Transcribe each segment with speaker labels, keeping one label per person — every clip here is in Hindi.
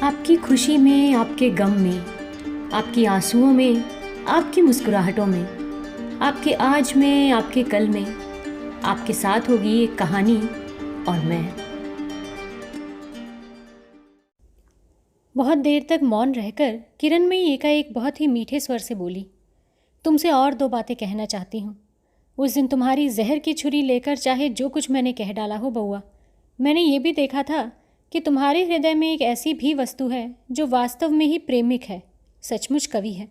Speaker 1: आपकी खुशी में, आपके गम में, आपकी आंसुओं में, आपकी मुस्कुराहटों में, आपके आज में, आपके कल में, आपके साथ होगी एक कहानी और मैं। बहुत देर तक मौन रहकर किरणमयी एकाएक बहुत ही मीठे स्वर से बोली, तुमसे और 2 बातें कहना चाहती हूँ। उस दिन तुम्हारी जहर की छुरी लेकर चाहे जो कुछ मैंने कह डाला हो बउआ, मैंने ये भी देखा था कि तुम्हारे हृदय में एक ऐसी भी वस्तु है जो वास्तव में ही प्रेमिक है, सचमुच कवि है।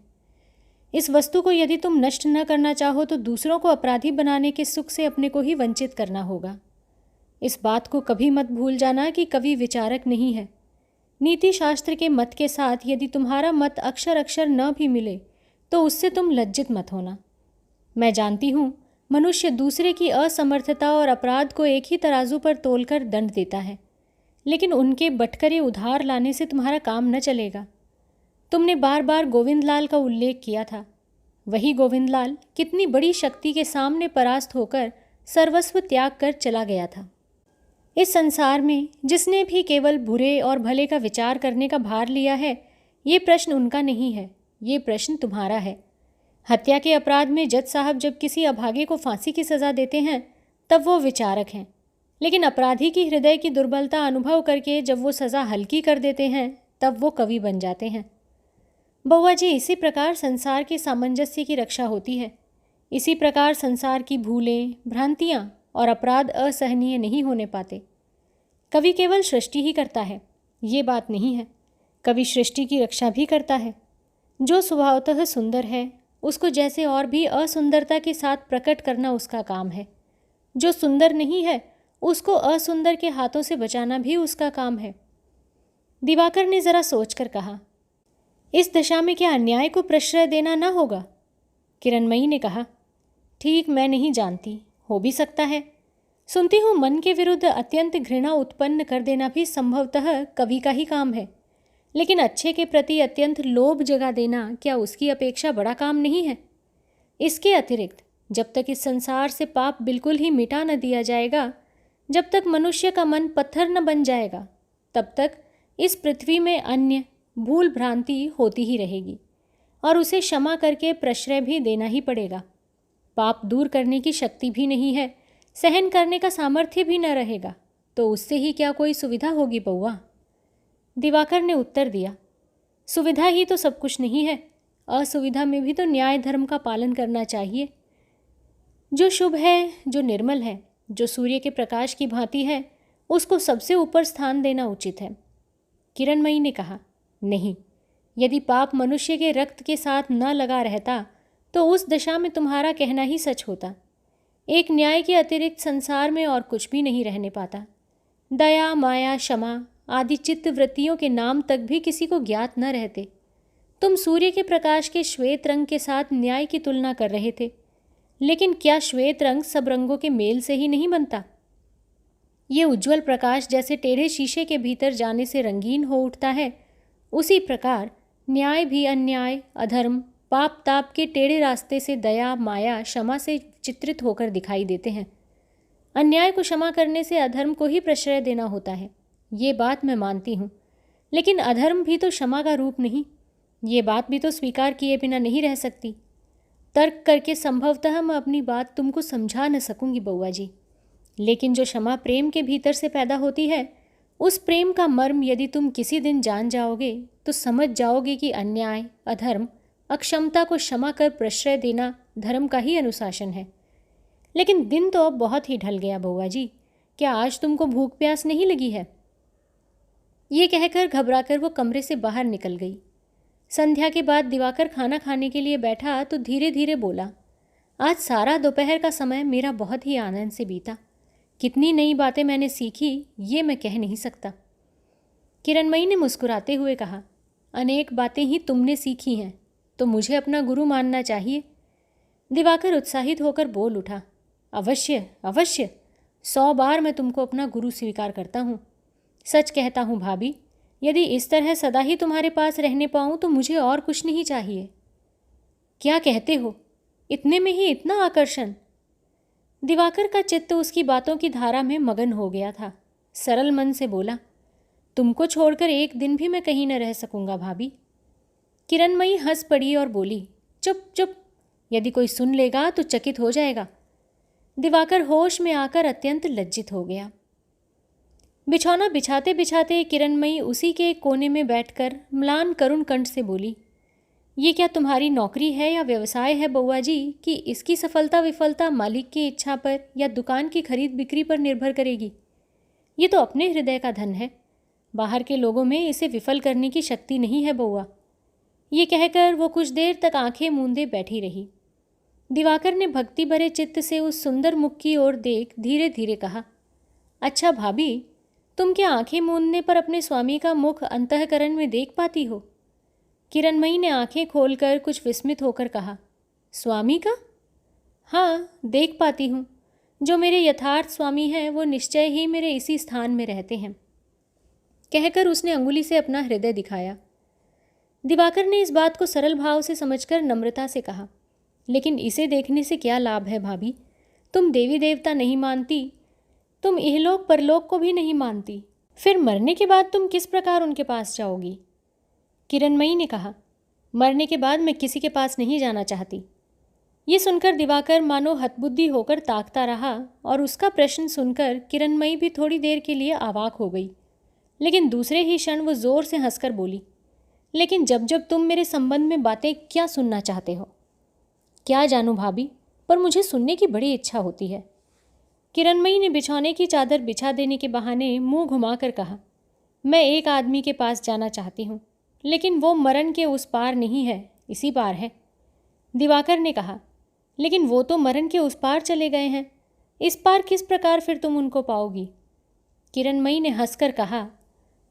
Speaker 1: इस वस्तु को यदि तुम नष्ट न करना चाहो तो दूसरों को अपराधी बनाने के सुख से अपने को ही वंचित करना होगा। इस बात को कभी मत भूल जाना कि कवि विचारक नहीं है। नीति शास्त्र के मत के साथ यदि तुम्हारा मत अक्षर अक्षर न भी मिले तो उससे तुम लज्जित मत होना। मैं जानती हूँ मनुष्य दूसरे की असमर्थता और अपराध को एक ही तराजू पर तोलकर दंड देता है, लेकिन उनके बटकरे उधार लाने से तुम्हारा काम न चलेगा। तुमने बार बार गोविंदलाल का उल्लेख किया था। वही गोविंदलाल कितनी बड़ी शक्ति के सामने परास्त होकर सर्वस्व त्याग कर चला गया था। इस संसार में जिसने भी केवल बुरे और भले का विचार करने का भार लिया है, ये प्रश्न उनका नहीं है, ये प्रश्न तुम्हारा है। हत्या के अपराध में जज साहब जब किसी अभागे को फांसी की सज़ा देते हैं तब वो विचारक हैं, लेकिन अपराधी की हृदय की दुर्बलता अनुभव करके जब वो सज़ा हल्की कर देते हैं तब वो कवि बन जाते हैं। बउआ जी, इसी प्रकार संसार के सामंजस्य की रक्षा होती है। इसी प्रकार संसार की भूलें, भ्रांतियाँ और अपराध असहनीय नहीं होने पाते। कवि केवल सृष्टि ही करता है, ये बात नहीं है। कवि सृष्टि की रक्षा भी करता है। जो स्वभावतः सुंदर है उसको जैसे और भी असुंदरता के साथ प्रकट करना उसका काम है। जो सुंदर नहीं है उसको असुंदर के हाथों से बचाना भी उसका काम है। दिवाकर ने ज़रा सोचकर कहा, इस दशा में क्या अन्याय को प्रश्रय देना न होगा? किरणमयी ने कहा, ठीक, मैं नहीं जानती, हो भी सकता है। सुनती हूँ मन के विरुद्ध अत्यंत घृणा उत्पन्न कर देना भी संभवतः कवि का ही काम है, लेकिन अच्छे के प्रति अत्यंत लोभ जगा देना क्या उसकी अपेक्षा बड़ा काम नहीं है? इसके अतिरिक्त जब तक इस संसार से पाप बिल्कुल ही मिटा न दिया जाएगा, जब तक मनुष्य का मन पत्थर न बन जाएगा, तब तक इस पृथ्वी में अन्य भूल भ्रांति होती ही रहेगी और उसे क्षमा करके प्रश्रय भी देना ही पड़ेगा। पाप दूर करने की शक्ति भी नहीं है, सहन करने का सामर्थ्य भी न रहेगा, तो उससे ही क्या कोई सुविधा होगी बउआ? दिवाकर ने उत्तर दिया, सुविधा ही तो सब कुछ नहीं है, असुविधा में भी तो न्याय धर्म का पालन करना चाहिए। जो शुभ है, जो निर्मल है, जो सूर्य के प्रकाश की भांति है, उसको सबसे ऊपर स्थान देना उचित है। किरणमयी ने कहा, नहीं, यदि पाप मनुष्य के रक्त के साथ न लगा रहता तो उस दशा में तुम्हारा कहना ही सच होता। एक न्याय के अतिरिक्त संसार में और कुछ भी नहीं रहने पाता। दया, माया, क्षमा आदि चित्त वृत्तियों के नाम तक भी किसी को ज्ञात न रहते। तुम सूर्य के प्रकाश के श्वेत रंग के साथ न्याय की तुलना कर रहे थे, लेकिन क्या श्वेत रंग सब रंगों के मेल से ही नहीं बनता? ये उज्ज्वल प्रकाश जैसे टेढ़े शीशे के भीतर जाने से रंगीन हो उठता है, उसी प्रकार न्याय भी अन्याय, अधर्म, पाप ताप के टेढ़े रास्ते से दया, माया, क्षमा से चित्रित होकर दिखाई देते हैं। अन्याय को क्षमा करने से अधर्म को ही प्रश्रय देना होता है, ये बात मैं मानती हूँ, लेकिन अधर्म भी तो क्षमा का रूप नहीं, ये बात भी तो स्वीकार किए बिना नहीं रह सकती। तर्क करके संभवतः मैं अपनी बात तुमको समझा न सकूंगी बउआ जी, लेकिन जो क्षमा प्रेम के भीतर से पैदा होती है, उस प्रेम का मर्म यदि तुम किसी दिन जान जाओगे तो समझ जाओगे कि अन्याय, अधर्म, अक्षमता को क्षमा कर प्रश्रय देना धर्म का ही अनुशासन है। लेकिन दिन तो अब बहुत ही ढल गया बउआ जी, क्या आज तुमको भूख प्यास नहीं लगी है? ये कहकर घबराकर वो कमरे से बाहर निकल गई। संध्या के बाद दिवाकर खाना खाने के लिए बैठा तो धीरे धीरे बोला, आज सारा दोपहर का समय मेरा बहुत ही आनंद से बीता। कितनी नई बातें मैंने सीखी, ये मैं कह नहीं सकता। किरणमयी ने मुस्कुराते हुए कहा, अनेक बातें ही तुमने सीखी हैं तो मुझे अपना गुरु मानना चाहिए। दिवाकर उत्साहित होकर बोल उठा, अवश्य अवश्य, 100 बार मैं तुमको अपना गुरु स्वीकार करता हूँ। सच कहता हूँ भाभी, यदि इस तरह सदा ही तुम्हारे पास रहने पाऊँ तो मुझे और कुछ नहीं चाहिए। क्या कहते हो? इतने में ही इतना आकर्षण? दिवाकर का चित्त उसकी बातों की धारा में मगन हो गया था। सरल मन से बोला, तुमको छोड़कर एक दिन भी मैं कहीं न रह सकूंगा भाभी। किरणमयी हंस पड़ी और बोली, चुप चुप, यदि कोई सुन लेगा तो चकित हो जाएगा। दिवाकर होश में आकर अत्यंत लज्जित हो गया। बिछौना बिछाते बिछाते किरणमयी उसी के एक कोने में बैठकर म्लान करुण कंठ से बोली, ये क्या तुम्हारी नौकरी है या व्यवसाय है बउआ जी कि इसकी सफलता विफलता मालिक की इच्छा पर या दुकान की खरीद बिक्री पर निर्भर करेगी? ये तो अपने हृदय का धन है, बाहर के लोगों में इसे विफल करने की शक्ति नहीं है बउआ। ये कहकर वो कुछ देर तक आंखें मूंदे बैठी रही। दिवाकर ने भक्ति भरे चित्त से उस सुंदर मुख की ओर देख धीरे धीरे कहा, अच्छा भाभी, तुम क्या आंखें मूंदने पर अपने स्वामी का मुख अंतःकरण में देख पाती हो? किरणमयी ने आंखें खोलकर कुछ विस्मित होकर कहा, स्वामी का? हाँ, देख पाती हूँ। जो मेरे यथार्थ स्वामी हैं वो निश्चय ही मेरे इसी स्थान में रहते हैं। कहकर उसने अंगुली से अपना हृदय दिखाया। दिवाकर ने इस बात को सरल भाव से समझकर नम्रता से कहा, लेकिन इसे देखने से क्या लाभ है भाभी? तुम देवी देवता नहीं मानती, तुम इहलोक परलोक को भी नहीं मानती, फिर मरने के बाद तुम किस प्रकार उनके पास जाओगी? किरणमयी ने कहा, मरने के बाद मैं किसी के पास नहीं जाना चाहती। ये सुनकर दिवाकर मानो हतबुद्धि होकर ताकता रहा और उसका प्रश्न सुनकर किरणमयी भी थोड़ी देर के लिए अवाक हो गई। लेकिन दूसरे ही क्षण वो जोर से हंसकर बोली, लेकिन जब जब तुम मेरे संबंध में बातें क्या सुनना चाहते हो? क्या जानूं भाभी, पर मुझे सुनने की बड़ी इच्छा होती है। किरणमयी ने बिछौने की चादर बिछा देने के बहाने मुंह घुमाकर कहा, मैं एक आदमी के पास जाना चाहती हूँ, लेकिन वो मरण के उस पार नहीं है, इसी पार है। दिवाकर ने कहा, लेकिन वो तो मरण के उस पार चले गए हैं, इस पार किस प्रकार फिर तुम उनको पाओगी? किरणमयी ने हंसकर कहा,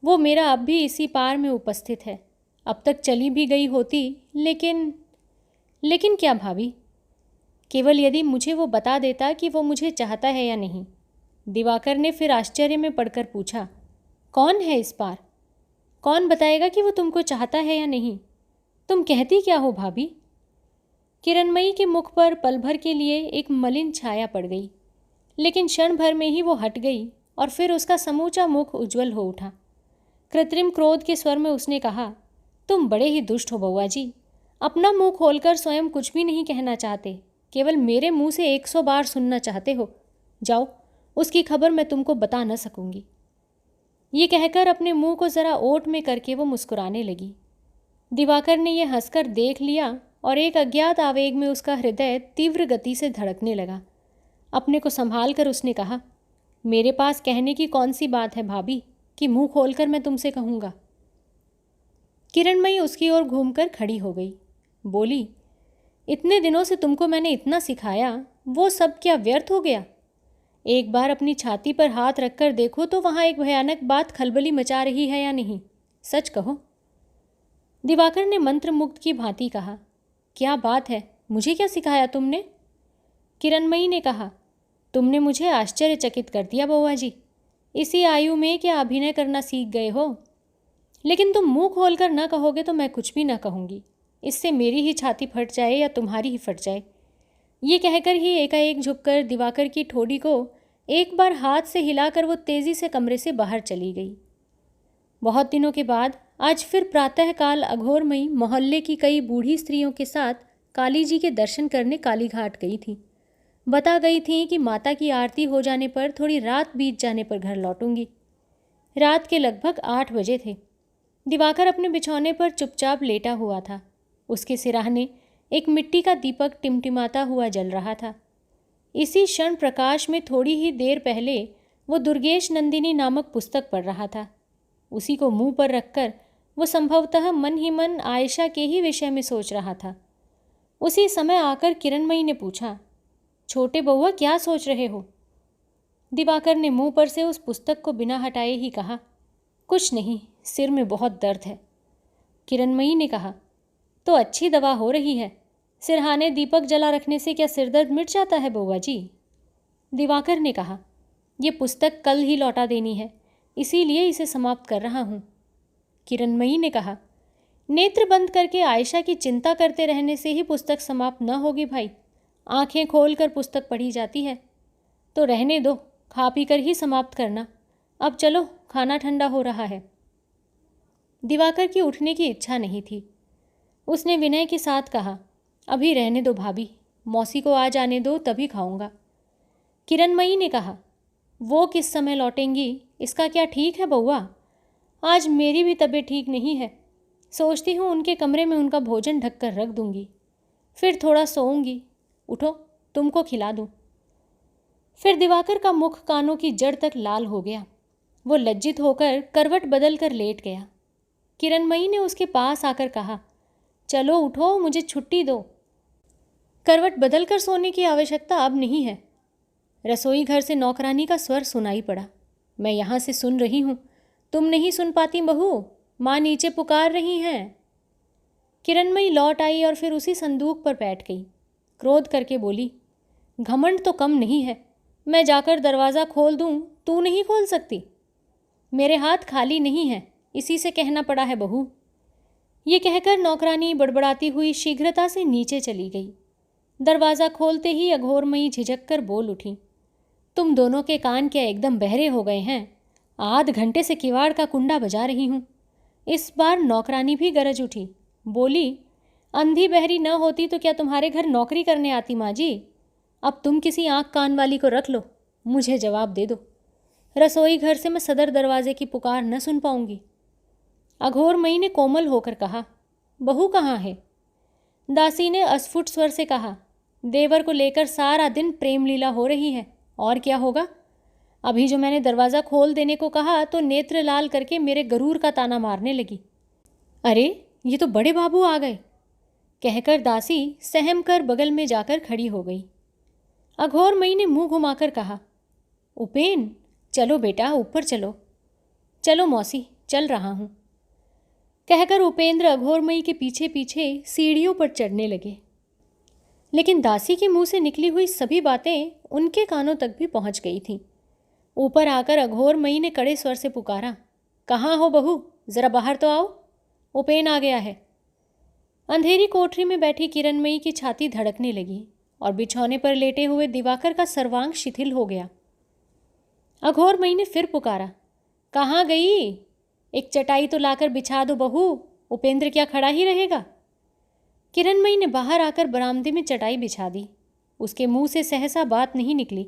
Speaker 1: वो मेरा अब भी इसी पार में उपस्थित है। अब तक चली भी गई होती, लेकिन क्या भाभी? केवल यदि मुझे वो बता देता कि वो मुझे चाहता है या नहीं। दिवाकर ने फिर आश्चर्य में पड़कर पूछा, कौन है इस पार? कौन बताएगा कि वो तुमको चाहता है या नहीं? तुम कहती क्या हो भाभी? किरणमयी के मुख पर पल भर के लिए एक मलिन छाया पड़ गई, लेकिन क्षण भर में ही वो हट गई और फिर उसका समूचा मुख उज्जवल हो उठा। कृत्रिम क्रोध के स्वर में उसने कहा, तुम बड़े ही दुष्ट हो बउआ जी। अपना मुंह खोलकर स्वयं कुछ भी नहीं कहना चाहते, केवल मेरे मुंह से 100 बार सुनना चाहते हो। जाओ, उसकी खबर मैं तुमको बता न सकूंगी। ये कहकर अपने मुंह को ज़रा ओट में करके वो मुस्कुराने लगी। दिवाकर ने यह हंसकर देख लिया और एक अज्ञात आवेग में उसका हृदय तीव्र गति से धड़कने लगा। अपने को संभाल कर उसने कहा, मेरे पास कहने की कौन सी बात है भाभी कि मुंह खोलकर मैं तुमसे कहूँगा? किरणमयी उसकी ओर घूमकर खड़ी हो गई, बोली, इतने दिनों से तुमको मैंने इतना सिखाया, वो सब क्या व्यर्थ हो गया? एक बार अपनी छाती पर हाथ रखकर देखो तो वहाँ एक भयानक बात खलबली मचा रही है या नहीं? सच कहो। दिवाकर ने मंत्रमुग्ध की भांति कहा, क्या बात है, मुझे क्या सिखाया तुमने? किरणमयी ने कहा, तुमने मुझे आश्चर्यचकित कर दिया बउआ जी। इसी आयु में क्या अभिनय करना सीख गए हो? लेकिन तुम मुंह खोलकर न कहोगे तो मैं कुछ भी न कहूँगी। इससे मेरी ही छाती फट जाए या तुम्हारी ही फट जाए। ये कहकर ही एकाएक झुककर दिवाकर की ठोड़ी को एक बार हाथ से हिलाकर वो तेज़ी से कमरे से बाहर चली गई। बहुत दिनों के बाद आज फिर प्रातःकाल अघोरमयी मोहल्ले की कई बूढ़ी स्त्रियों के साथ काली जी के दर्शन करने कालीघाट गई थी। बता गई थी कि माता की आरती हो जाने पर थोड़ी रात बीत जाने पर घर लौटूंगी। रात के लगभग 8 बजे थे। दिवाकर अपने बिछौने पर चुपचाप लेटा हुआ था। उसके सिराहने एक मिट्टी का दीपक टिमटिमाता हुआ जल रहा था। इसी क्षण प्रकाश में थोड़ी ही देर पहले वो दुर्गेश नंदिनी नामक पुस्तक पढ़ रहा था। उसी को मुंह पर रखकर वो संभवतः मन ही मन आयशा के ही विषय में सोच रहा था। उसी समय आकर किरणमयी ने पूछा, छोटे बउआ क्या सोच रहे हो? दिवाकर ने मुंह पर से उस पुस्तक को बिना हटाए ही कहा, कुछ नहीं, सिर में बहुत दर्द है। किरणमयी ने कहा, तो अच्छी दवा हो रही है। सिरहाने दीपक जला रखने से क्या सिर दर्द मिट जाता है बउआ जी? दिवाकर ने कहा, ये पुस्तक कल ही लौटा देनी है, इसीलिए इसे समाप्त कर रहा हूँ। किरणमयी ने कहा, नेत्र बंद करके आयशा की चिंता करते रहने से ही पुस्तक समाप्त न होगी भाई। आंखें खोलकर पुस्तक पढ़ी जाती है। तो रहने दो, खा पी कर ही समाप्त करना। अब चलो, खाना ठंडा हो रहा है। दिवाकर की उठने की इच्छा नहीं थी। उसने विनय के साथ कहा, अभी रहने दो भाभी, मौसी को आ जाने दो, तभी खाऊंगा। किरणमयी ने कहा, वो किस समय लौटेंगी, इसका क्या ठीक है बउआ? आज मेरी भी तबीयत ठीक नहीं है। सोचती हूँ उनके कमरे में उनका भोजन ढक कर रख दूंगी, फिर थोड़ा सोऊंगी। उठो, तुमको खिला दूँ। फिर दिवाकर का मुख कानों की जड़ तक लाल हो गया। वो लज्जित होकर करवट बदल कर लेट गया। किरणमयी ने उसके पास आकर कहा, चलो उठो, मुझे छुट्टी दो। करवट बदल कर सोने की आवश्यकता अब नहीं है। रसोई घर से नौकरानी का स्वर सुनाई पड़ा, मैं यहाँ से सुन रही हूँ, तुम नहीं सुन पाती बहू? माँ नीचे पुकार रही हैं। किरणमयी लौट आई और फिर उसी संदूक पर बैठ गई। क्रोध करके बोली, घमंड तो कम नहीं है, मैं जाकर दरवाज़ा खोल दूँ, तू नहीं खोल सकती? मेरे हाथ खाली नहीं हैं, इसी से कहना पड़ा है बहू। ये कहकर नौकरानी बड़बड़ाती हुई शीघ्रता से नीचे चली गई। दरवाज़ा खोलते ही अघोरमयी झिझक कर बोल उठी, तुम दोनों के कान क्या एकदम बहरे हो गए हैं? आध घंटे से किवाड़ का कुंडा बजा रही हूँ। इस बार नौकरानी भी गरज उठी, बोली, अंधी बहरी न होती तो क्या तुम्हारे घर नौकरी करने आती माँ जी? अब तुम किसी आँख कान वाली को रख लो, मुझे जवाब दे दो। रसोई घर से मैं सदर दरवाजे की पुकार न सुन पाऊंगी। अघोरमयी ने कोमल होकर कहा, बहू कहाँ है? दासी ने अस्फुट स्वर से कहा, देवर को लेकर सारा दिन प्रेम लीला हो रही है, और क्या होगा? अभी जो मैंने दरवाज़ा खोल देने को कहा तो नेत्र लाल करके मेरे गरूर का ताना मारने लगी। अरे, ये तो बड़े बाबू आ गए, कहकर दासी सहम कर बगल में जाकर खड़ी हो गई। अघोरमयी ने मुंह घुमाकर कहा, उपेन, चलो बेटा, ऊपर चलो। चलो मौसी, चल रहा हूँ, कहकर उपेंद्र अघोरमयी के पीछे पीछे सीढ़ियों पर चढ़ने लगे। लेकिन दासी के मुंह से निकली हुई सभी बातें उनके कानों तक भी पहुंच गई थीं। ऊपर आकर अघोरमयी ने कड़े स्वर से पुकारा, कहाँ हो बहू, ज़रा बाहर तो आओ, उपेन आ गया है। अंधेरी कोठरी में बैठी किरणमयी की छाती धड़कने लगी और बिछौने पर लेटे हुए दिवाकर का सर्वांग शिथिल हो गया। अघोरमयी ने फिर पुकारा, कहाँ गई? एक चटाई तो लाकर बिछा दो बहू, उपेंद्र क्या खड़ा ही रहेगा? किरणमयी ने बाहर आकर बरामदे में चटाई बिछा दी। उसके मुंह से सहसा बात नहीं निकली।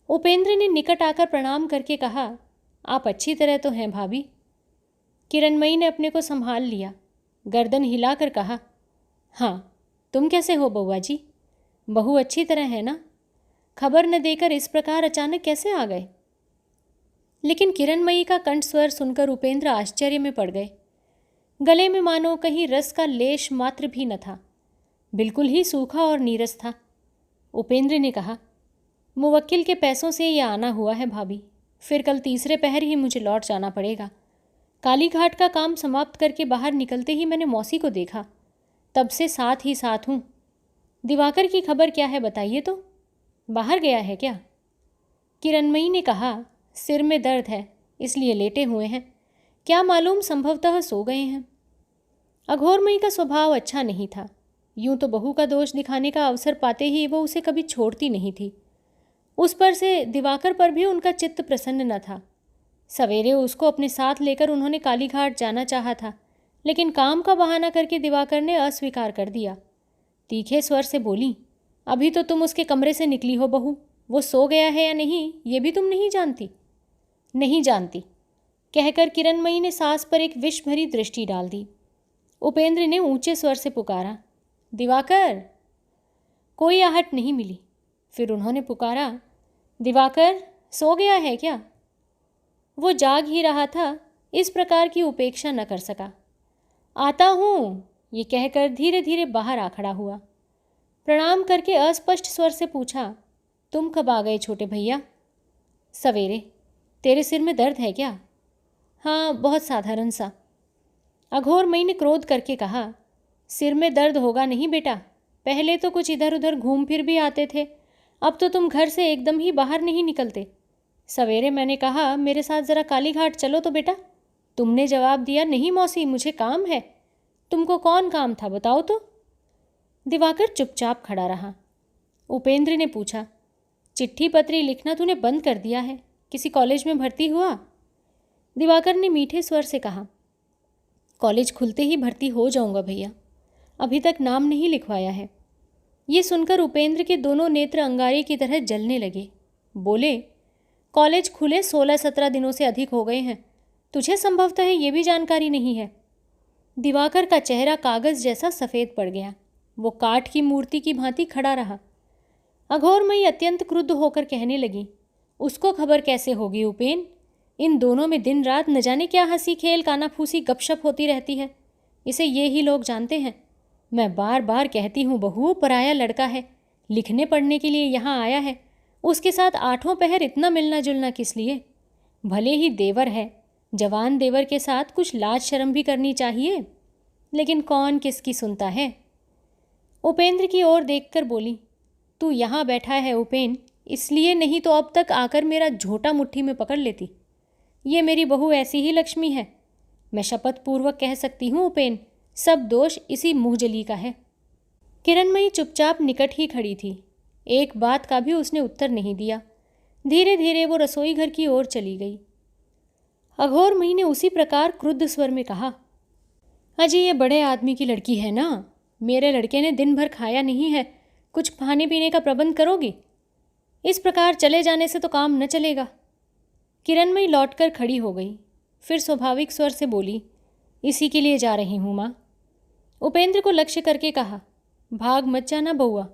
Speaker 1: उपेंद्र ने निकट आकर प्रणाम करके कहा, आप अच्छी तरह तो हैं भाभी? किरणमयी ने अपने को संभाल लिया, गर्दन हिलाकर कहा, हाँ, तुम कैसे हो बउआ जी? बहू अच्छी तरह है ना? खबर न देकर इस प्रकार अचानक कैसे आ गए? लेकिन किरणमयी का कंठ स्वर सुनकर उपेंद्र आश्चर्य में पड़ गए। गले में मानो कहीं रस का लेश मात्र भी न था, बिल्कुल ही सूखा और नीरस था। उपेंद्र ने कहा, मुवक्किल के पैसों से यह आना हुआ है भाभी, फिर कल तीसरे पहर ही मुझे लौट जाना पड़ेगा। कालीघाट का काम समाप्त करके बाहर निकलते ही मैंने मौसी को देखा, तब से साथ ही साथ हूँ। दिवाकर की खबर क्या है बताइए तो? बाहर गया है क्या? किरणमयी ने कहा, सिर में दर्द है इसलिए लेटे हुए हैं, क्या मालूम संभवतः सो गए हैं। अघोरमयी का स्वभाव अच्छा नहीं था। यूं तो बहू का दोष दिखाने का अवसर पाते ही वो उसे कभी छोड़ती नहीं थी। उस पर से दिवाकर पर भी उनका चित्त प्रसन्न न था। सवेरे उसको अपने साथ लेकर उन्होंने कालीघाट जाना चाहा था, लेकिन काम का बहाना करके दिवाकर ने अस्वीकार कर दिया। तीखे स्वर से बोली, अभी तो तुम उसके कमरे से निकली हो बहू, वो सो गया है या नहीं ये भी तुम नहीं जानती? नहीं जानती, कहकर किरणमयी ने सास पर एक विष भरी दृष्टि डाल दी। उपेंद्र ने ऊंचे स्वर से पुकारा, दिवाकर। कोई आहट नहीं मिली। फिर उन्होंने पुकारा, दिवाकर सो गया है क्या? वो जाग ही रहा था, इस प्रकार की उपेक्षा न कर सका। आता हूँ, ये कहकर धीरे धीरे बाहर आ खड़ा हुआ। प्रणाम करके अस्पष्ट स्वर से पूछा, तुम कब आ गए छोटे भैया? सवेरे। तेरे सिर में दर्द है क्या? हाँ, बहुत साधारण सा। अघोरमयी ने क्रोध करके कहा, सिर में दर्द होगा नहीं बेटा, पहले तो कुछ इधर उधर घूम फिर भी आते थे, अब तो तुम घर से एकदम ही बाहर नहीं निकलते। सवेरे मैंने कहा मेरे साथ ज़रा कालीघाट चलो तो बेटा, तुमने जवाब दिया, नहीं मौसी मुझे काम है। तुमको कौन काम था बताओ तो? दिवाकर चुपचाप खड़ा रहा। उपेंद्र ने पूछा, चिट्ठी पत्री लिखना तूने बंद कर दिया है, किसी कॉलेज में भर्ती हुआ? दिवाकर ने मीठे स्वर से कहा, कॉलेज खुलते ही भर्ती हो जाऊंगा भैया, अभी तक नाम नहीं लिखवाया है। ये सुनकर उपेंद्र के दोनों नेत्र अंगारे की तरह जलने लगे। बोले, कॉलेज खुले 16-17 दिनों से अधिक हो गए हैं, तुझे संभवतः ये भी जानकारी नहीं है। दिवाकर का चेहरा कागज जैसा सफ़ेद पड़ गया। वो काठ की मूर्ति की भांति खड़ा रहा। अघोरमयी अत्यंत क्रुद्ध होकर कहने लगी, उसको खबर कैसे होगी उपेन? इन दोनों में दिन रात न जाने क्या हंसी खेल कानाफूसी गपशप होती रहती है। इसे ये ही लोग जानते हैं। मैं बार बार कहती हूँ बहू, पराया लड़का है, लिखने पढ़ने के लिए यहाँ आया है, उसके साथ आठों पहर इतना मिलना जुलना किस लिए? भले ही देवर है, जवान देवर के साथ कुछ लाज शर्म भी करनी चाहिए, लेकिन कौन किसकी सुनता है। उपेंद्र की ओर देखकर बोली, तू यहाँ बैठा है उपेन, इसलिए नहीं तो अब तक आकर मेरा झोटा मुट्ठी में पकड़ लेती। ये मेरी बहू ऐसी ही लक्ष्मी है। मैं शपथ पूर्वक कह सकती हूँ उपेन, सब दोष इसी मुँहजली का है। किरणमयी चुपचाप निकट ही खड़ी थी। एक बात का भी उसने उत्तर नहीं दिया। धीरे धीरे वो रसोई घर की ओर चली गई। अघोरमयी ने उसी प्रकार क्रुद्ध स्वर में कहा, अजी ये बड़े आदमी की लड़की है ना, मेरे लड़के ने दिन भर खाया नहीं है, कुछ खाने पीने का प्रबंध करोगी? इस प्रकार चले जाने से तो काम न चलेगा। किरणमयी लौटकर खड़ी हो गई, फिर स्वाभाविक स्वर से बोली, इसी के लिए जा रही हूँ माँ। उपेंद्र को लक्ष्य करके कहा, भाग मत जाना बउआ,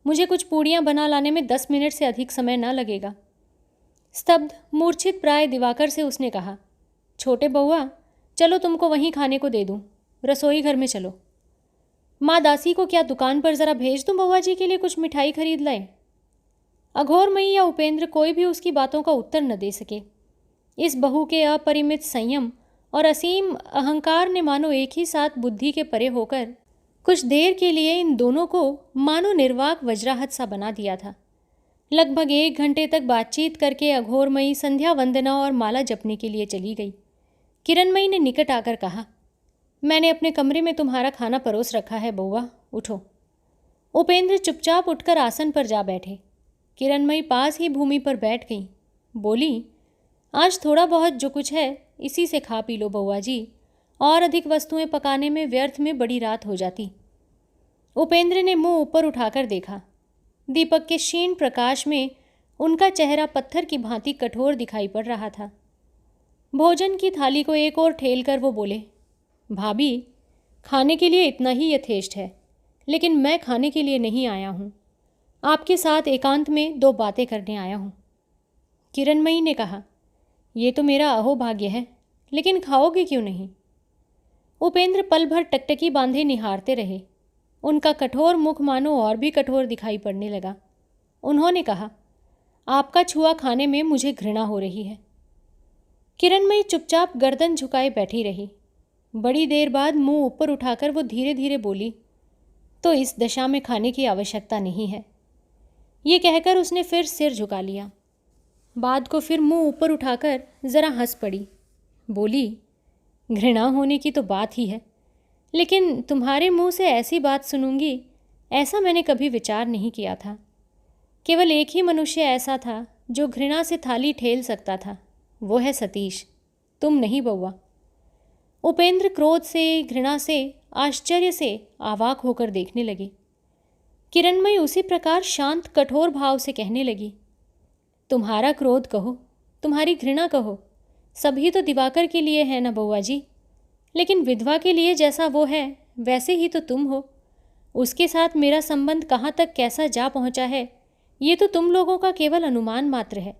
Speaker 1: मुझे कुछ पूड़ियाँ बना लाने में 10 मिनट से अधिक समय न लगेगा। स्तब्ध मूर्छित प्राय दिवाकर से उसने कहा, छोटे बउआ चलो तुमको वहीं खाने को दे दूँ, रसोई घर में चलो। माँ दासी को क्या दुकान पर ज़रा भेज दूँ बउआ जी के लिए कुछ मिठाई खरीद लाए? अघोरमयी या उपेंद्र कोई भी उसकी बातों का उत्तर न दे सके। इस बहू के अपरिमित संयम और असीम अहंकार ने मानो एक ही साथ बुद्धि के परे होकर कुछ देर के लिए इन दोनों को मानो निर्वाक वज्राहत सा बना दिया था। लगभग 1 घंटे तक बातचीत करके अघोरमयी संध्या वंदना और माला जपने के लिए चली गई। किरणमयी ने निकट आकर कहा, मैंने अपने कमरे में तुम्हारा खाना परोस रखा है बउआ, उठो। उपेंद्र चुपचाप उठकर आसन पर जा बैठे। किरणमयी पास ही भूमि पर बैठ गई। बोली, आज थोड़ा बहुत जो कुछ है इसी से खा पी लो बउआ जी, और अधिक वस्तुएं पकाने में व्यर्थ में बड़ी रात हो जाती। उपेंद्र ने मुंह ऊपर उठाकर देखा। दीपक के क्षीण प्रकाश में उनका चेहरा पत्थर की भांति कठोर दिखाई पड़ रहा था। भोजन की थाली को एक ओर ठेलकर वो बोले, भाभी खाने के लिए इतना ही यथेष्ट है, लेकिन मैं खाने के लिए नहीं आया हूँ, आपके साथ एकांत में 2 बातें करने आया हूँ। किरणमयी ने कहा, ये तो मेरा अहोभाग्य है, लेकिन खाओगे क्यों नहीं? उपेंद्र पल भर टकटकी बांधे निहारते रहे। उनका कठोर मुख मानो और भी कठोर दिखाई पड़ने लगा। उन्होंने कहा, आपका छुआ खाने में मुझे घृणा हो रही है। किरणमयी चुपचाप गर्दन झुकाए बैठी रही। बड़ी देर बाद मुंह ऊपर उठाकर वो धीरे धीरे बोली, तो इस दशा में खाने की आवश्यकता नहीं है। ये कहकर उसने फिर सिर झुका लिया। बाद को फिर मुंह ऊपर उठाकर ज़रा हंस पड़ी। बोली, घृणा होने की तो बात ही है, लेकिन तुम्हारे मुंह से ऐसी बात सुनूंगी ऐसा मैंने कभी विचार नहीं किया था। केवल एक ही मनुष्य ऐसा था जो घृणा से थाली ठेल सकता था, वो है सतीश, तुम नहीं बउआ। उपेंद्र क्रोध से, घृणा से, आश्चर्य से आवाक होकर देखने लगे। किरणमयी उसी प्रकार शांत कठोर भाव से कहने लगी, तुम्हारा क्रोध कहो, तुम्हारी घृणा कहो, सभी तो दिवाकर के लिए है ना बउआ जी, लेकिन विधवा के लिए जैसा वो है वैसे ही तो तुम हो। उसके साथ मेरा संबंध कहाँ तक कैसा जा पहुँचा है ये तो तुम लोगों का केवल अनुमान मात्र है,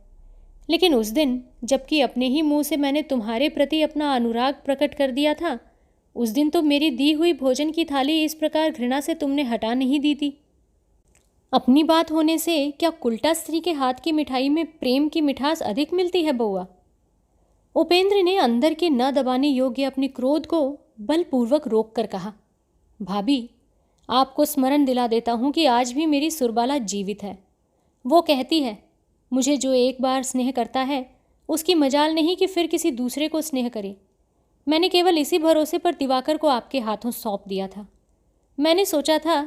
Speaker 1: लेकिन उस दिन जबकि अपने ही मुंह से मैंने तुम्हारे प्रति अपना अनुराग प्रकट कर दिया था, उस दिन तो मेरी दी हुई भोजन की थाली इस प्रकार घृणा से तुमने हटा नहीं दी थी। अपनी बात होने से क्या कुल्टा स्त्री के हाथ की मिठाई में प्रेम की मिठास अधिक मिलती है बउआ? उपेंद्र ने अंदर के न दबाने योग्य अपने क्रोध को बलपूर्वक रोक कर कहा, भाभी आपको स्मरण दिला देता हूँ कि आज भी मेरी सुरबाला जीवित है। वो कहती है, मुझे जो एक बार स्नेह करता है उसकी मजाल नहीं कि फिर किसी दूसरे को स्नेह करे। मैंने केवल इसी भरोसे पर दिवाकर को आपके हाथों सौंप दिया था। मैंने सोचा था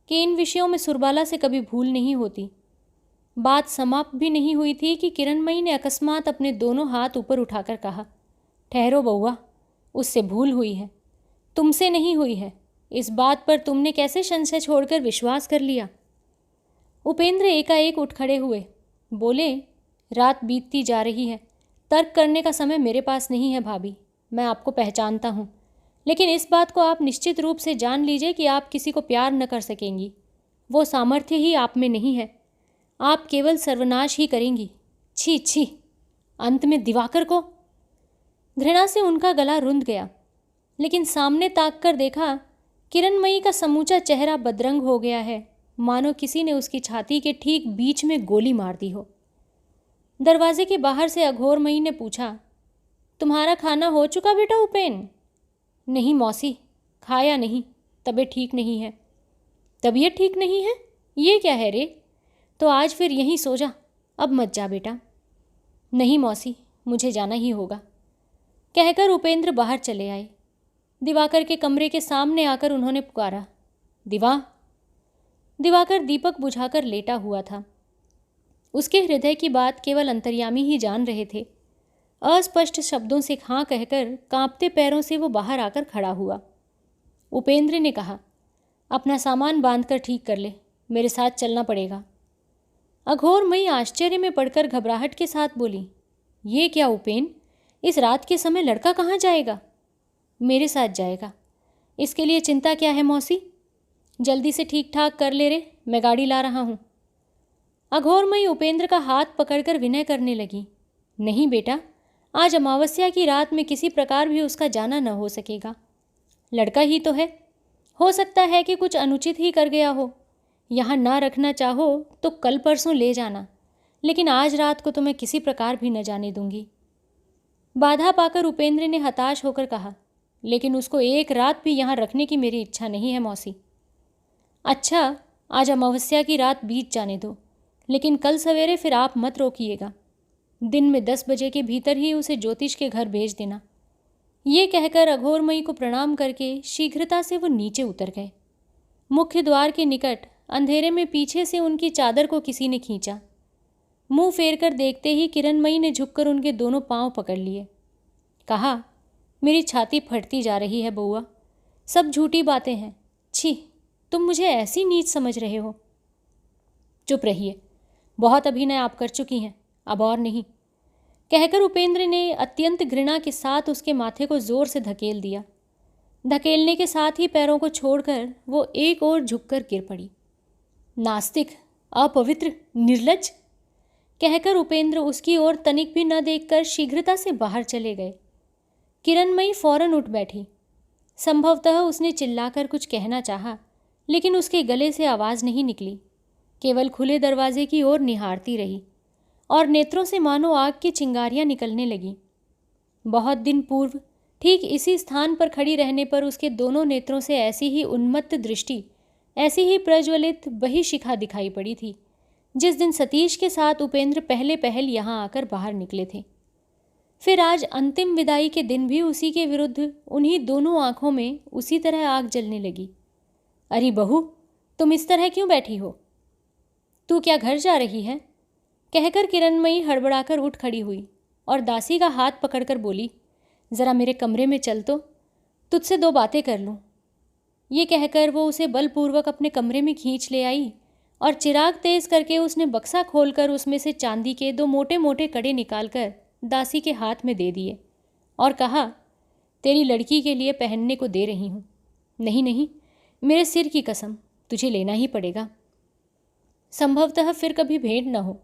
Speaker 1: कि इन विषयों में सुरबाला से कभी भूल नहीं होती। बात समाप्त भी नहीं हुई थी कि किरणमयी ने अकस्मात अपने दोनों हाथ ऊपर उठाकर कहा, ठहरो बउआ, उससे भूल हुई है। तुमसे नहीं हुई है। इस बात पर तुमने कैसे संशय छोड़कर विश्वास कर लिया? उपेंद्र एकाएक उठ खड़े हुए। बोले, रात बीतती जा रही है, तर्क करने का समय मेरे पास नहीं है भाभी। मैं आपको पहचानता हूँ, लेकिन इस बात को आप निश्चित रूप से जान लीजिए कि आप किसी को प्यार न कर सकेंगी। वो सामर्थ्य ही आप में नहीं है। आप केवल सर्वनाश ही करेंगी। छी छी। अंत में दिवाकर को। घृणा से उनका गला रुंध गया, लेकिन सामने ताक कर देखा, किरणमयी का समूचा चेहरा बदरंग हो गया है, मानो किसी ने उसकी छाती के ठीक बीच में गोली मार दी हो। दरवाजे के बाहर से अघोरमयी ने पूछा, तुम्हारा खाना हो चुका बेटा उपेन? नहीं मौसी, खाया नहीं, तबीयत ठीक नहीं है। तबीयत ठीक नहीं है? ये क्या है रे? तो आज फिर यहीं सो जा, अब मत जा बेटा। नहीं मौसी, मुझे जाना ही होगा, कहकर उपेंद्र बाहर चले आए। दिवाकर के कमरे के सामने आकर उन्होंने पुकारा, दिवाकर दीपक बुझाकर लेटा हुआ था। उसके हृदय की बात केवल अंतर्यामी ही जान रहे थे। अस्पष्ट शब्दों से हाँ कहकर कांपते पैरों से वो बाहर आकर खड़ा हुआ। उपेंद्र ने कहा, अपना सामान बांधकर ठीक कर ले, मेरे साथ चलना पड़ेगा। अघोरमयी आश्चर्य में पड़कर घबराहट के साथ बोली, ये क्या उपेन, इस रात के समय लड़का कहाँ जाएगा? मेरे साथ जाएगा। इसके लिए चिंता क्या है मौसी? जल्दी से ठीक ठाक कर ले रे, मैं गाड़ी ला रहा हूँ। अघोरमयी उपेंद्र का हाथ पकड़कर विनय करने लगी, नहीं बेटा, आज अमावस्या की रात में किसी प्रकार भी उसका जाना न हो सकेगा। लड़का ही तो है, हो सकता है कि कुछ अनुचित ही कर गया हो। यहाँ ना रखना चाहो तो कल परसों ले जाना, लेकिन आज रात को तो मैं किसी प्रकार भी न जाने दूंगी। बाधा पाकर उपेंद्र ने हताश होकर कहा, लेकिन उसको एक रात भी यहाँ रखने की मेरी इच्छा नहीं है मौसी। अच्छा, आज अमावस्या की रात बीत जाने दो, लेकिन कल सवेरे फिर आप मत रोकिएगा। दिन में 10 बजे के भीतर ही उसे ज्योतिष के घर भेज देना। ये कहकर अघोरमयी को प्रणाम करके शीघ्रता से वो नीचे उतर गए। मुख्य द्वार के निकट अंधेरे में पीछे से उनकी चादर को किसी ने खींचा। मुंह फेर कर देखते ही किरणमयी ने झुककर उनके दोनों पांव पकड़ लिए। कहा, मेरी छाती फटती जा रही है बउआ, सब झूठी बातें हैं। छी, तुम मुझे ऐसी नीच समझ रहे हो। चुप रहिए, बहुत अभिनय आप कर चुकी हैं, अब और नहीं, कहकर उपेंद्र ने अत्यंत घृणा के साथ उसके माथे को जोर से धकेल दिया। धकेलने के साथ ही पैरों को छोड़कर वो एक ओर झुककर गिर पड़ी। नास्तिक, अपवित्र, निर्लज्ज, कहकर उपेंद्र उसकी ओर तनिक भी न देखकर शीघ्रता से बाहर चले गए। किरणमयी फौरन उठ बैठी। संभवतः उसने चिल्लाकर कुछ कहना चाहा, लेकिन उसके गले से आवाज़ नहीं निकली, केवल खुले दरवाजे की ओर निहारती रही और नेत्रों से मानो आग की चिंगारियां निकलने लगीं। बहुत दिन पूर्व ठीक इसी स्थान पर खड़ी रहने पर उसके दोनों नेत्रों से ऐसी ही उन्मत्त दृष्टि, ऐसी ही प्रज्वलित वही शिखा दिखाई पड़ी थी जिस दिन सतीश के साथ उपेंद्र पहले पहल यहाँ आकर बाहर निकले थे। फिर आज अंतिम विदाई के दिन भी उसी के विरुद्ध उन्हीं दोनों आंखों में उसी तरह आग जलने लगी। अरे बहू, तुम इस तरह क्यों बैठी हो? तू क्या घर जा रही है? कहकर किरणमयी हड़बड़ाकर उठ खड़ी हुई और दासी का हाथ पकड़कर बोली, ज़रा मेरे कमरे में चल तो, तुझसे 2 बातें कर लूँ। ये कहकर वो उसे बलपूर्वक अपने कमरे में खींच ले आई और चिराग तेज करके उसने बक्सा खोलकर उसमें से चांदी के 2 मोटे मोटे कड़े निकालकर दासी के हाथ में दे दिए और कहा, तेरी लड़की के लिए पहनने को दे रही हूँ। नहीं नहीं, मेरे सिर की कसम, तुझे लेना ही पड़ेगा। संभवतः फिर कभी भेंट न हो।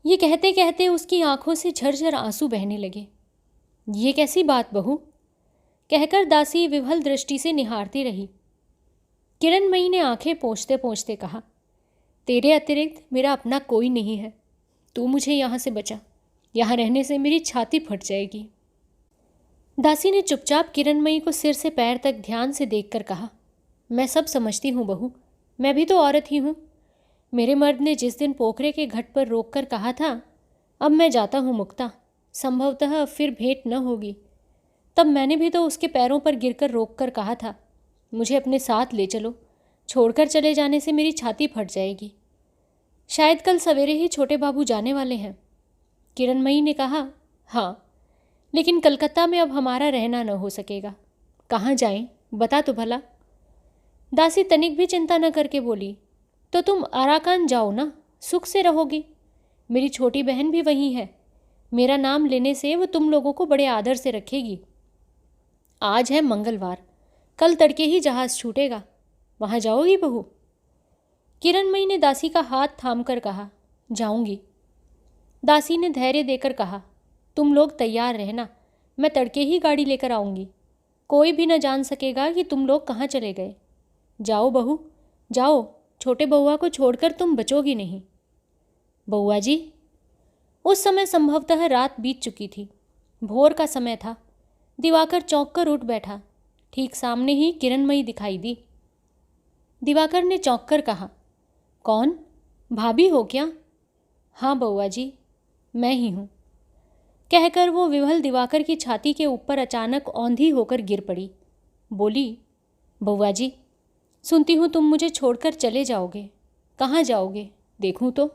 Speaker 1: ये कहते कहते उसकी आंखों से झरझर आंसू बहने लगे। ये कैसी बात बहू? कहकर दासी विभल दृष्टि से निहारती रही। किरणमयी ने आंखें पोंछते पोंछते कहा, तेरे अतिरिक्त मेरा अपना कोई नहीं है, तू मुझे यहाँ से बचा, यहाँ रहने से मेरी छाती फट जाएगी। दासी ने चुपचाप किरणमयी को सिर से पैर तक ध्यान से देखकर कहा, मैं सब समझती हूँ बहू, मैं भी तो औरत ही हूँ। मेरे मर्द ने जिस दिन पोखरे के घाट पर रोककर कहा था, अब मैं जाता हूँ मुक्ता, संभवतः फिर भेंट न होगी, तब मैंने भी तो उसके पैरों पर गिरकर रोककर कहा था, मुझे अपने साथ ले चलो, छोड़कर चले जाने से मेरी छाती फट जाएगी। शायद कल सवेरे ही छोटे बाबू जाने वाले हैं। किरणमयी ने कहा, हाँ, लेकिन कलकत्ता में अब हमारा रहना न हो सकेगा। कहाँ जाएं? बता तो भला। दासी तनिक भी चिंता न करके बोली, तो तुम आराकान जाओ ना, सुख से रहोगी। मेरी छोटी बहन भी वहीं है। मेरा नाम लेने से वो तुम लोगों को बड़े आदर से रखेगी। आज है मंगलवार, कल तड़के ही जहाज़ छूटेगा। वहाँ जाओगी बहू? किरणमयी ने दासी का हाथ थाम कर कहा, जाऊंगी। दासी ने धैर्य देकर कहा, तुम लोग तैयार रहना, मैं तड़के ही गाड़ी लेकर आऊँगी। कोई भी न जान सकेगा कि तुम लोग कहाँ चले गए। जाओ बहू, जाओ, छोटे बउआ को छोड़कर तुम बचोगी नहीं। बउआ जी। उस समय संभवतः रात बीत चुकी थी, भोर का समय था। दिवाकर चौंक कर उठ बैठा। ठीक सामने ही किरणमयी दिखाई दी। दिवाकर ने चौंक कर कहा, कौन? भाभी हो क्या? हाँ बउआ जी, मैं ही हूँ, कहकर वो विह्वल दिवाकर की छाती के ऊपर अचानक औंधी होकर गिर पड़ी। बोली, बउआ जी, सुनती हूँ तुम मुझे छोड़कर चले जाओगे। कहाँ जाओगे? देखूँ तो।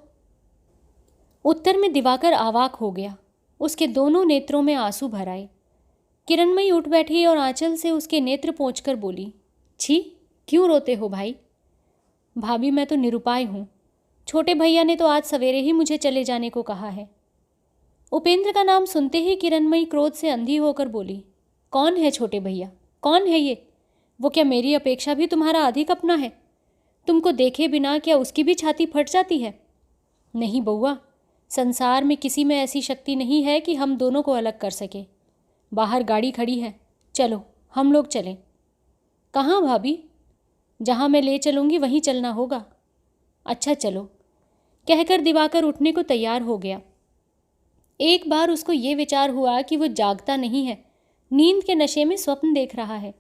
Speaker 1: उत्तर में दिवाकर आवाक हो गया। उसके दोनों नेत्रों में आंसू भर आए। किरणमयी उठ बैठी और आंचल से उसके नेत्र पोंछकर बोली, छी, क्यों रोते हो भाई? भाभी, मैं तो निरुपाय हूँ। छोटे भैया ने तो आज सवेरे ही मुझे चले जाने को कहा है। उपेंद्र का नाम सुनते ही किरणमयी क्रोध से अंधी होकर बोली, कौन है छोटे भैया? कौन है ये? वो क्या मेरी अपेक्षा भी तुम्हारा अधिक अपना है? तुमको देखे बिना क्या उसकी भी छाती फट जाती है? नहीं बउआ, संसार में किसी में ऐसी शक्ति नहीं है कि हम दोनों को अलग कर सके। बाहर गाड़ी खड़ी है, चलो हम लोग चलें। कहाँ भाभी? जहाँ मैं ले चलूँगी वहीं चलना होगा। अच्छा चलो, कहकर दिवाकर उठने को तैयार हो गया। एक बार उसको ये विचार हुआ कि वो जागता नहीं है, नींद के नशे में स्वप्न देख रहा है,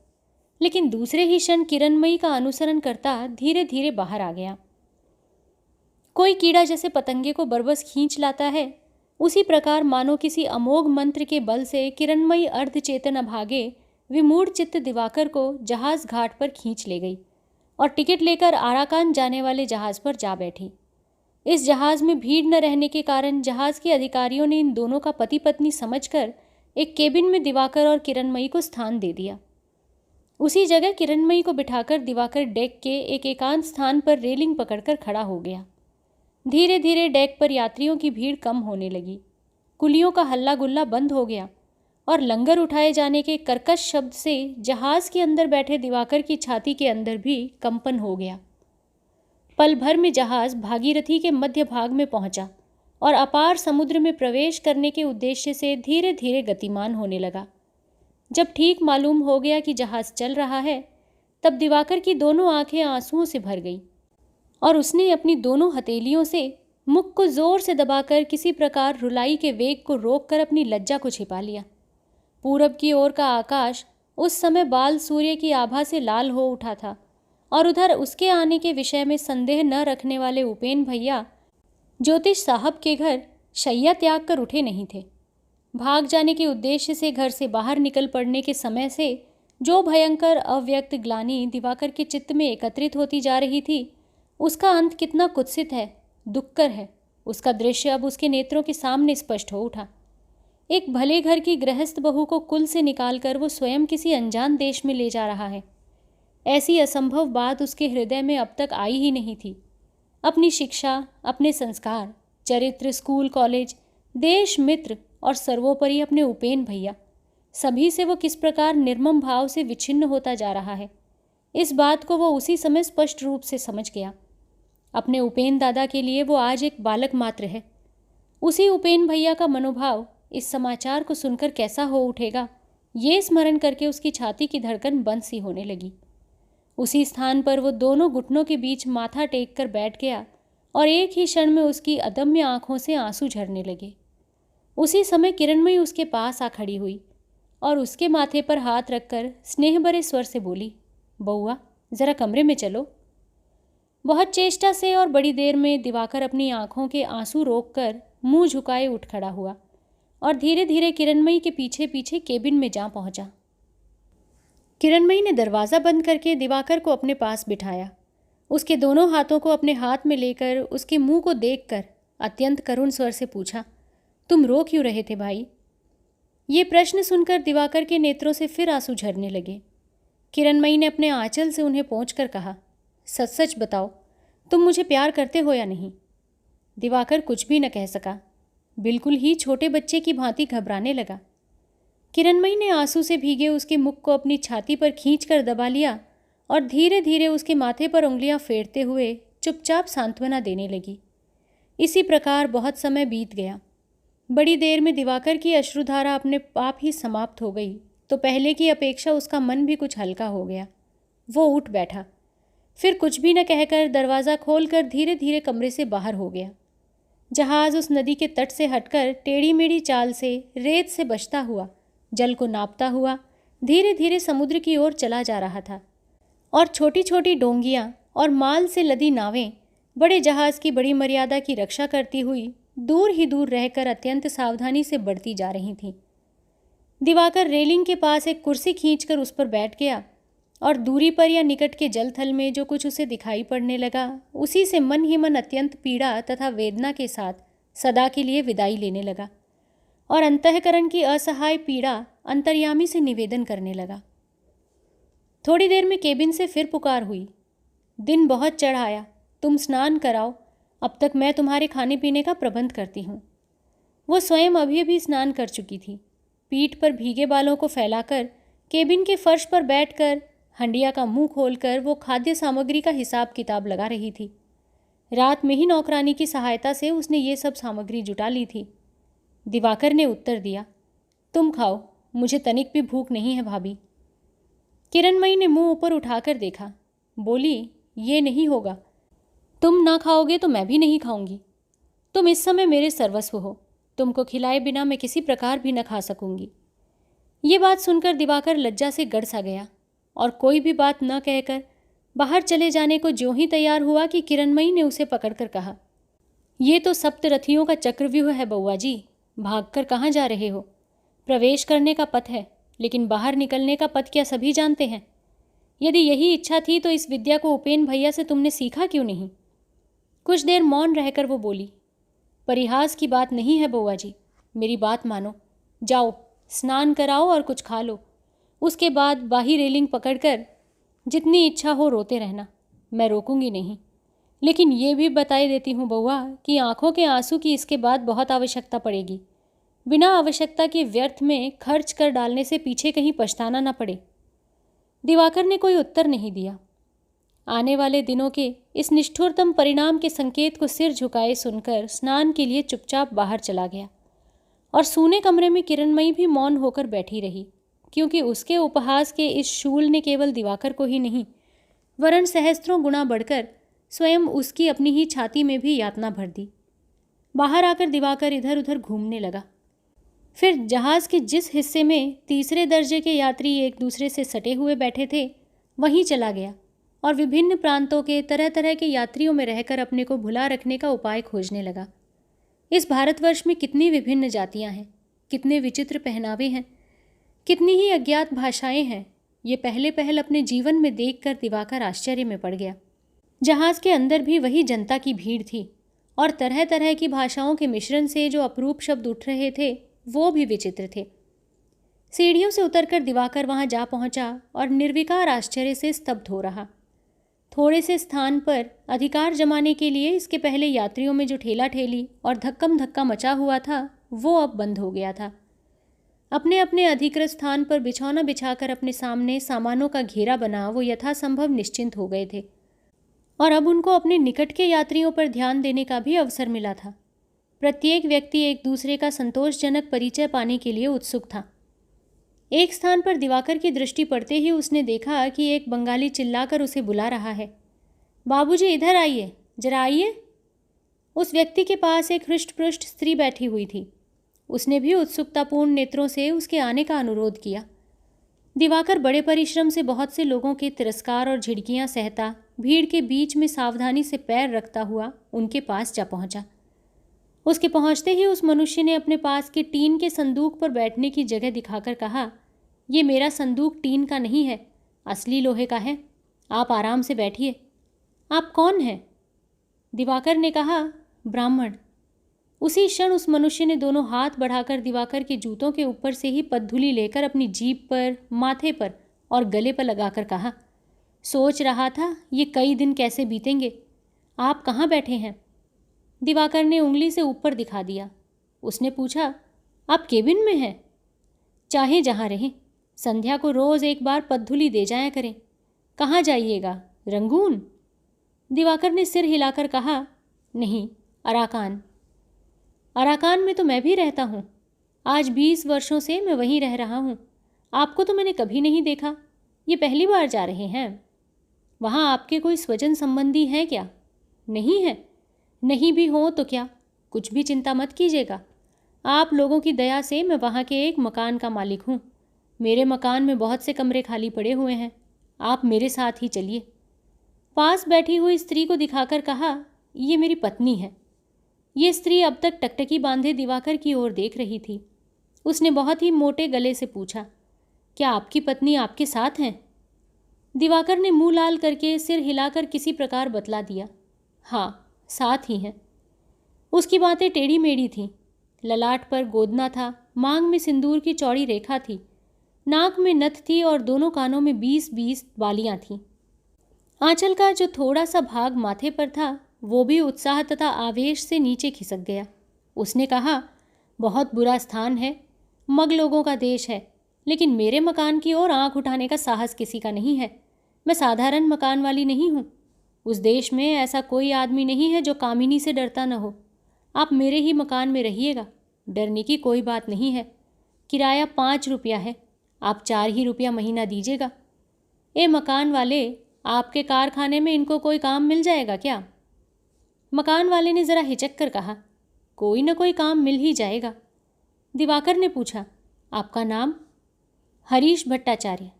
Speaker 1: लेकिन दूसरे ही क्षण किरणमयी का अनुसरण करता धीरे धीरे बाहर आ गया। कोई कीड़ा जैसे पतंगे को बरबस खींच लाता है, उसी प्रकार मानो किसी अमोघ मंत्र के बल से किरणमयी अर्धचेतन अभागे विमूढ़ चित्त दिवाकर को जहाज घाट पर खींच ले गई और टिकट लेकर आराकान जाने वाले जहाज पर जा बैठी। इस जहाज में भीड़ न रहने के कारण जहाज के अधिकारियों ने इन दोनों का पति पत्नी समझकर एक केबिन में दिवाकर और किरणमयी को स्थान दे दिया। उसी जगह किरणमयी को बिठाकर दिवाकर डेक के एक एकांत स्थान पर रेलिंग पकड़कर खड़ा हो गया। धीरे धीरे डेक पर यात्रियों की भीड़ कम होने लगी। कुलियों का हल्ला गुल्ला बंद हो गया और लंगर उठाए जाने के कर्कश शब्द से जहाज के अंदर बैठे दिवाकर की छाती के अंदर भी कंपन हो गया। पल भर में जहाज भागीरथी के मध्य भाग में पहुंचा और अपार समुद्र में प्रवेश करने के उद्देश्य से धीरे धीरे गतिमान होने लगा। जब ठीक मालूम हो गया कि जहाज चल रहा है, तब दिवाकर की दोनों आंखें आंसुओं से भर गईं और उसने अपनी दोनों हथेलियों से मुख को जोर से दबाकर किसी प्रकार रुलाई के वेग को रोककर अपनी लज्जा को छिपा लिया। पूरब की ओर का आकाश उस समय बाल सूर्य की आभा से लाल हो उठा था और उधर उसके आने के विषय में संदेह न रखने वाले उपेन भैया ज्योतिष साहब के घर शैया त्याग कर उठे नहीं थे। भाग जाने के उद्देश्य से घर से बाहर निकल पड़ने के समय से जो भयंकर अव्यक्त ग्लानि दिवाकर के चित्त में एकत्रित होती जा रही थी, उसका अंत कितना कुत्सित है, दुक्कर है, उसका दृश्य अब उसके नेत्रों के सामने स्पष्ट हो उठा। एक भले घर की गृहस्थ बहू को कुल से निकालकर वो स्वयं किसी अनजान देश में ले जा रहा है। ऐसी असंभव बात उसके हृदय में अब तक आई ही नहीं थी। अपनी शिक्षा, अपने संस्कार, चरित्र, स्कूल, कॉलेज, देश, मित्र और सर्वोपरि अपने उपेन भैया, सभी से वो किस प्रकार निर्मम भाव से विच्छिन्न होता जा रहा है, इस बात को वो उसी समय स्पष्ट रूप से समझ गया। अपने उपेन दादा के लिए वो आज एक बालक मात्र है। उसी उपेन भैया का मनोभाव इस समाचार को सुनकर कैसा हो उठेगा, ये स्मरण करके उसकी छाती की धड़कन बंद सी होने लगी। उसी स्थान पर वो दोनों घुटनों के बीच माथा टेक कर बैठ गया और एक ही क्षण में उसकी अदम्य आंखों से आंसू झरने लगे। उसी समय किरणमयी उसके पास आ खड़ी हुई और उसके माथे पर हाथ रखकर स्नेह भरे स्वर से बोली, बउआ, जरा कमरे में चलो। बहुत चेष्टा से और बड़ी देर में दिवाकर अपनी आंखों के आंसू रोककर मुंह झुकाए उठ खड़ा हुआ और धीरे धीरे किरणमयी के पीछे पीछे केबिन में जा पहुंचा। किरणमयी ने दरवाज़ा बंद करके दिवाकर को अपने पास बिठाया। उसके दोनों हाथों को अपने हाथ में लेकर उसके मुंह को देखकर अत्यंत करुण स्वर से पूछा, तुम रो क्यों रहे थे भाई? ये प्रश्न सुनकर दिवाकर के नेत्रों से फिर आंसू झरने लगे। किरणमयी ने अपने आंचल से उन्हें पोंछकर कहा, सच सच बताओ, तुम मुझे प्यार करते हो या नहीं? दिवाकर कुछ भी न कह सका, बिल्कुल ही छोटे बच्चे की भांति घबराने लगा। किरणमयी ने आंसू से भीगे उसके मुख को अपनी छाती पर खींचकर दबा लिया और धीरे धीरे उसके माथे पर उंगलियां फेरते हुए चुपचाप सांत्वना देने लगी। इसी प्रकार बहुत समय बीत गया। बड़ी देर में दिवाकर की अश्रुधारा अपने आप ही समाप्त हो गई तो पहले की अपेक्षा उसका मन भी कुछ हल्का हो गया। वो उठ बैठा, फिर कुछ भी न कहकर दरवाज़ा खोलकर धीरे धीरे कमरे से बाहर हो गया। जहाज़ उस नदी के तट से हटकर टेढ़ी मेढ़ी चाल से रेत से बचता हुआ, जल को नापता हुआ धीरे धीरे समुद्र की ओर चला जा रहा था और छोटी छोटी डोंगियाँ और माल से लदी नावें बड़े जहाज़ की बड़ी मर्यादा की रक्षा करती हुई दूर ही दूर रहकर अत्यंत सावधानी से बढ़ती जा रही थीं। दिवाकर रेलिंग के पास एक कुर्सी खींचकर उस पर बैठ गया और दूरी पर या निकट के जलथल में जो कुछ उसे दिखाई पड़ने लगा उसी से मन ही मन अत्यंत पीड़ा तथा वेदना के साथ सदा के लिए विदाई लेने लगा और अंतःकरण की असहाय पीड़ा अंतर्यामी से निवेदन करने लगा। थोड़ी देर में केबिन से फिर पुकार हुई, दिन बहुत चढ़ आया, तुम स्नान कराओ, अब तक मैं तुम्हारे खाने पीने का प्रबंध करती हूँ। वो स्वयं अभी अभी स्नान कर चुकी थी। पीठ पर भीगे बालों को फैलाकर केबिन के फर्श पर बैठकर हंडिया का मुंह खोलकर वो खाद्य सामग्री का हिसाब किताब लगा रही थी। रात में ही नौकरानी की सहायता से उसने ये सब सामग्री जुटा ली थी। दिवाकर ने उत्तर दिया, तुम खाओ, मुझे तनिक भी भूख नहीं है भाभी। किरणमयी ने मुंह ऊपर उठाकर देखा, बोली, ये नहीं होगा, तुम ना खाओगे तो मैं भी नहीं खाऊंगी। तुम इस समय मेरे सर्वस्व हो, तुमको खिलाए बिना मैं किसी प्रकार भी न खा सकूंगी। ये बात सुनकर दिवाकर लज्जा से गड़ सा गया और कोई भी बात न कहकर बाहर चले जाने को ज्यों ही तैयार हुआ कि किरणमयी ने उसे पकड़कर कहा, ये तो सप्तरथियों का चक्रव्यूह है बउआ जी, भागकर कहाँ जा रहे हो? प्रवेश करने का पथ है, लेकिन बाहर निकलने का पथ क्या सभी जानते हैं? यदि यही इच्छा थी तो इस विद्या को उपेन भैया से तुमने सीखा क्यों नहीं? कुछ देर मौन रहकर वो बोली, परिहास की बात नहीं है बउआ जी, मेरी बात मानो, जाओ स्नान कराओ और कुछ खा लो, उसके बाद बाही रेलिंग पकड़कर जितनी इच्छा हो रोते रहना, मैं रोकूंगी नहीं। लेकिन ये भी बताए देती हूँ बउआ कि आंखों के आंसू की इसके बाद बहुत आवश्यकता पड़ेगी। बिना आवश्यकता के व्यर्थ में खर्च कर डालने से पीछे कहीं पछताना न पड़े। दिवाकर ने कोई उत्तर नहीं दिया। आने वाले दिनों के इस निष्ठुरतम परिणाम के संकेत को सिर झुकाए सुनकर स्नान के लिए चुपचाप बाहर चला गया और सूने कमरे में किरणमयी भी मौन होकर बैठी रही, क्योंकि उसके उपहास के इस शूल ने केवल दिवाकर को ही नहीं वरन सहस्त्रों गुना बढ़कर स्वयं उसकी अपनी ही छाती में भी यातना भर दी। बाहर आकर दिवाकर इधर उधर घूमने लगा। फिर जहाज़ के जिस हिस्से में तीसरे दर्जे के यात्री एक दूसरे से सटे हुए बैठे थे वहीं चला गया और विभिन्न प्रांतों के तरह तरह के यात्रियों में रहकर अपने को भुला रखने का उपाय खोजने लगा। इस भारतवर्ष में कितनी विभिन्न जातियां हैं, कितने विचित्र पहनावे हैं, कितनी ही अज्ञात भाषाएं हैं, ये पहले पहल अपने जीवन में देखकर दिवाकर आश्चर्य में पड़ गया। जहाज़ के अंदर भी वही जनता की भीड़ थी और तरह तरह की भाषाओं के मिश्रण से जो अपूर्व शब्द उठ रहे थे वो भी विचित्र थे। सीढ़ियों से उतरकर दिवाकर वहां जा पहुंचा और निर्विकार आश्चर्य से स्तब्ध हो रहा। थोड़े से स्थान पर अधिकार जमाने के लिए इसके पहले यात्रियों में जो ठेला ठेली और धक्कम धक्का मचा हुआ था वो अब बंद हो गया था। अपने अपने अधिकृत स्थान पर बिछौना बिछाकर अपने सामने सामानों का घेरा बना वो यथासंभव निश्चिंत हो गए थे और अब उनको अपने निकट के यात्रियों पर ध्यान देने का भी अवसर मिला था। प्रत्येक व्यक्ति एक दूसरे का संतोषजनक परिचय पाने के लिए उत्सुक था। एक स्थान पर दिवाकर की दृष्टि पड़ते ही उसने देखा कि एक बंगाली चिल्लाकर उसे बुला रहा है, बाबूजी इधर आइए, जरा आइए। उस व्यक्ति के पास एक हृष्ट-पुष्ट स्त्री बैठी हुई थी। उसने भी उत्सुकतापूर्ण नेत्रों से उसके आने का अनुरोध किया। दिवाकर बड़े परिश्रम से बहुत से लोगों के तिरस्कार और झिड़कियां सहता भीड़ के बीच में सावधानी से पैर रखता हुआ उनके पास जा पहुंचा। उसके पहुंचते ही उस मनुष्य ने अपने पास के टीन के संदूक पर बैठने की जगह दिखाकर कहा, ये मेरा संदूक टीन का नहीं है, असली लोहे का है, आप आराम से बैठिए। आप कौन हैं? दिवाकर ने कहा, ब्राह्मण। उसी क्षण उस मनुष्य ने दोनों हाथ बढ़ाकर दिवाकर के जूतों के ऊपर से ही पद्धुली लेकर अपनी जीभ पर, माथे पर और गले पर लगाकर कहा, सोच रहा था ये कई दिन कैसे बीतेंगे। आप कहाँ बैठे हैं? दिवाकर ने उंगली से ऊपर दिखा दिया। उसने पूछा, आप केबिन में हैं? चाहे जहाँ रहें, संध्या को रोज़ एक बार पद्धुली दे जाया करें। कहाँ जाइएगा, रंगून? दिवाकर ने सिर हिलाकर कहा, नहीं, अराकान। अराकान में तो मैं भी रहता हूँ। आज 20 वर्षों से मैं वहीं रह रहा हूँ। आपको तो मैंने कभी नहीं देखा, ये पहली बार जा रहे हैं। वहाँ आपके कोई स्वजन संबंधी हैं क्या? नहीं है? नहीं भी हो तो क्या, कुछ भी चिंता मत कीजिएगा। आप लोगों की दया से मैं वहाँ के एक मकान का मालिक हूँ। मेरे मकान में बहुत से कमरे खाली पड़े हुए हैं, आप मेरे साथ ही चलिए। पास बैठी हुई स्त्री को दिखाकर कहा, ये मेरी पत्नी है। ये स्त्री अब तक टकटकी बांधे दिवाकर की ओर देख रही थी। उसने बहुत ही मोटे गले से पूछा, क्या आपकी पत्नी आपके साथ हैं? दिवाकर ने मुंह लाल करके सिर हिलाकर किसी प्रकार बतला दिया, हाँ, साथ ही हैं। उसकी बातें टेढ़ी मेढ़ी थीं। ललाट पर गोदना था, मांग में सिंदूर की चौड़ी रेखा थी, नाक में नथ थी और दोनों कानों में 20-20 बालियां थीं। आंचल का जो थोड़ा सा भाग माथे पर था वो भी उत्साह तथा आवेश से नीचे खिसक गया। उसने कहा, बहुत बुरा स्थान है, मग लोगों का देश है, लेकिन मेरे मकान की ओर आंख उठाने का साहस किसी का नहीं है। मैं साधारण मकान वाली नहीं हूँ। उस देश में ऐसा कोई आदमी नहीं है जो कामिनी से डरता न हो। आप मेरे ही मकान में रहिएगा, डरने की कोई बात नहीं है। किराया 5 रुपया है, आप 4 ही रुपया महीना दीजिएगा। ए मकान वाले, आपके कारखाने में इनको कोई काम मिल जाएगा क्या? मकान वाले ने ज़रा हिचक कर कहा, कोई न कोई काम मिल ही जाएगा। दिवाकर ने पूछा, आपका नाम? हरीश भट्टाचार्य।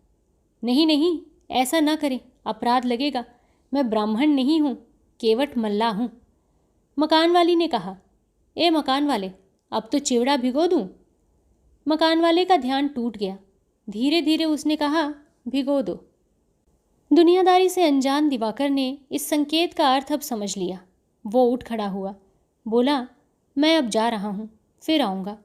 Speaker 1: नहीं नहीं, ऐसा न करें, अपराध लगेगा। मैं ब्राह्मण नहीं हूँ, केवट मल्ला हूँ। मकान वाली ने कहा, ए मकान वाले, अब तो चिवड़ा भिगो दूँ? मकान वाले का ध्यान टूट गया। धीरे धीरे उसने कहा, भिगो दो। दुनियादारी से अनजान दिवाकर ने इस संकेत का अर्थ अब समझ लिया। वो उठ खड़ा हुआ, बोला, मैं अब जा रहा हूँ, फिर आऊँगा।